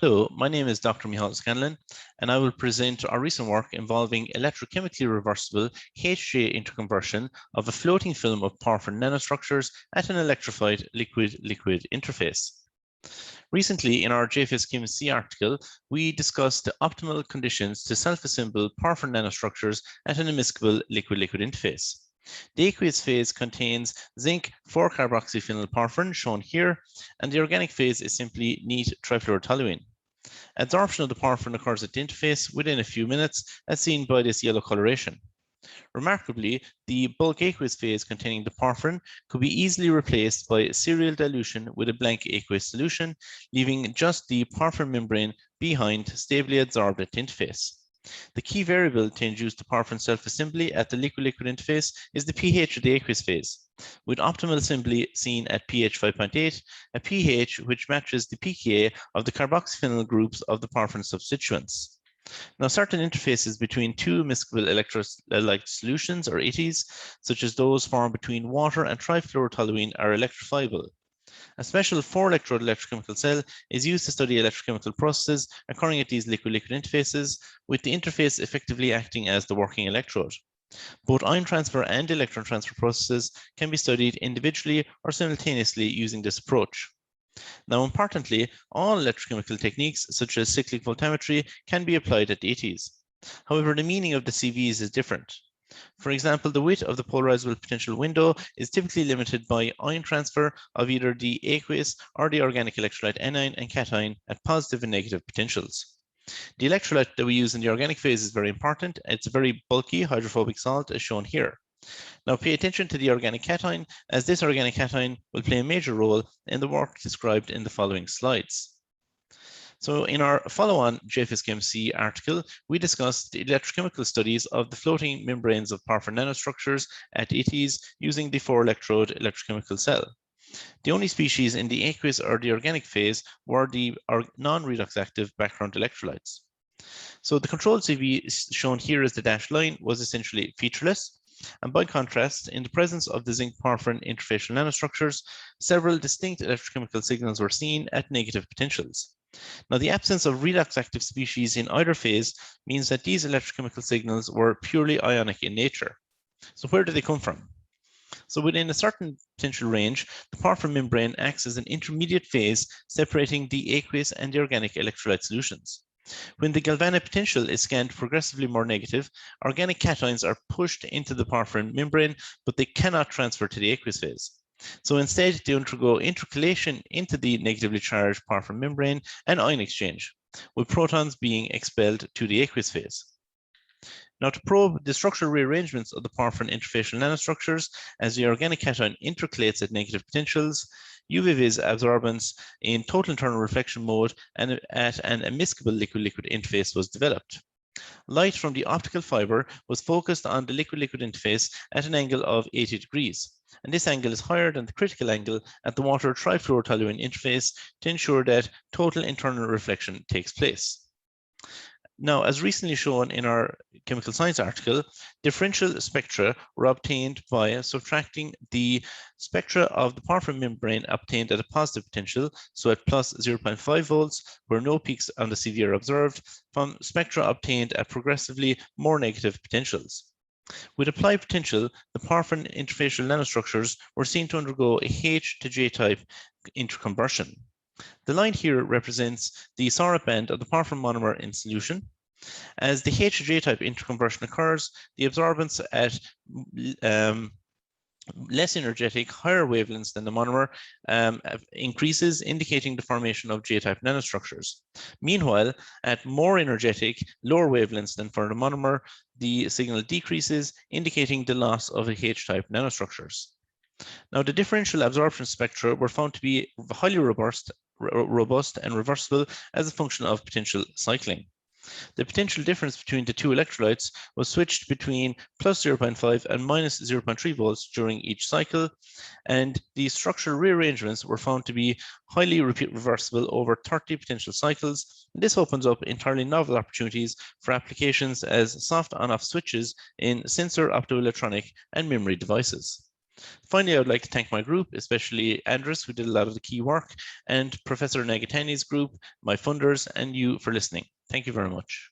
Hello, my name is Dr. Michal Scanlon, and I will present our recent work involving electrochemically reversible HJ interconversion of a floating film of porphyrin nanostructures at an electrified liquid-liquid interface. Recently, in our JFS Chemistry article, we discussed the optimal conditions to self-assemble porphyrin nanostructures at an immiscible liquid-liquid interface. The aqueous phase contains zinc 4-carboxyphenyl porphyrin, shown here, and the organic phase is simply neat trifluorotoluene. Adsorption of the porphyrin occurs at the interface within a few minutes, as seen by this yellow coloration. Remarkably, the bulk aqueous phase containing the porphyrin could be easily replaced by serial dilution with a blank aqueous solution, leaving just the porphyrin membrane behind, stably adsorbed at the interface. The key variable to induce the porphyrin self-assembly at the liquid-liquid interface is the pH of the aqueous phase, with optimal assembly seen at pH 5.8, a pH which matches the pKa of the carboxyphenyl groups of the porphyrin substituents. Now, certain interfaces between two miscible electrolyte solutions, or ETs, such as those formed between water and trifluorotoluene, are electrifiable. A special 4-electrode electrochemical cell is used to study electrochemical processes occurring at these liquid-liquid interfaces, with the interface effectively acting as the working electrode. Both ion transfer and electron transfer processes can be studied individually or simultaneously using this approach. Now, importantly, all electrochemical techniques, such as cyclic voltammetry, can be applied at the ETs. However, the meaning of the CVs is different. For example, the width of the polarizable potential window is typically limited by ion transfer of either the aqueous or the organic electrolyte anion and cation at positive and negative potentials. The electrolyte that we use in the organic phase is very important. It's a very bulky hydrophobic salt, as shown here. Now, pay attention to the organic cation, as this organic cation will play a major role in the work described in the following slides. So in our follow-on JFSCMC article, we discussed the electrochemical studies of the floating membranes of porphyrin nanostructures at ETs using the 4-electrode electrochemical cell. The only species in the aqueous or the organic phase were the non-redox active background electrolytes. So the control CV shown here as the dashed line was essentially featureless. And by contrast, in the presence of the zinc porphyrin interfacial nanostructures, several distinct electrochemical signals were seen at negative potentials. Now, the absence of redox active species in either phase means that these electrochemical signals were purely ionic in nature. So where do they come from? So within a certain potential range, the porphyrin membrane acts as an intermediate phase separating the aqueous and the organic electrolyte solutions. When the galvanic potential is scanned progressively more negative, organic cations are pushed into the porphyrin membrane, but they cannot transfer to the aqueous phase. So instead, they undergo intercalation into the negatively charged porphyrin membrane and ion exchange, with protons being expelled to the aqueous phase. Now, to probe the structural rearrangements of the porphyrin interfacial nanostructures as the organic cation intercalates at negative potentials, UV-vis absorbance in total internal reflection mode and at an immiscible liquid-liquid interface was developed. Light from the optical fiber was focused on the liquid-liquid interface at an angle of 80 degrees, and this angle is higher than the critical angle at the water trifluorotoluene interface to ensure that total internal reflection takes place. Now, as recently shown in our chemical science article, differential spectra were obtained by subtracting the spectra of the porphyrin membrane obtained at a positive potential, so at plus 0.5 volts, where no peaks on the CV are observed, from spectra obtained at progressively more negative potentials. With applied potential, the porphyrin interfacial nanostructures were seen to undergo a H to J type interconversion. The line here represents the Sorot band of the porphyrin monomer in solution. As the H to J type interconversion occurs, the absorbance at less energetic, higher wavelengths than the monomer increases, indicating the formation of J-type nanostructures. Meanwhile, at more energetic, lower wavelengths than for the monomer, the signal decreases, indicating the loss of the H-type nanostructures. Now, the differential absorption spectra were found to be highly robust and reversible as a function of potential cycling. The potential difference between the two electrolytes was switched between plus 0.5 and minus 0.3 volts during each cycle, and the structural rearrangements were found to be highly reversible over 30 potential cycles. And this opens up entirely novel opportunities for applications as soft on-off switches in sensor, optoelectronic, and memory devices. Finally, I would like to thank my group, especially Andrés, who did a lot of the key work, and Professor Nagatani's group, my funders, and you for listening. Thank you very much.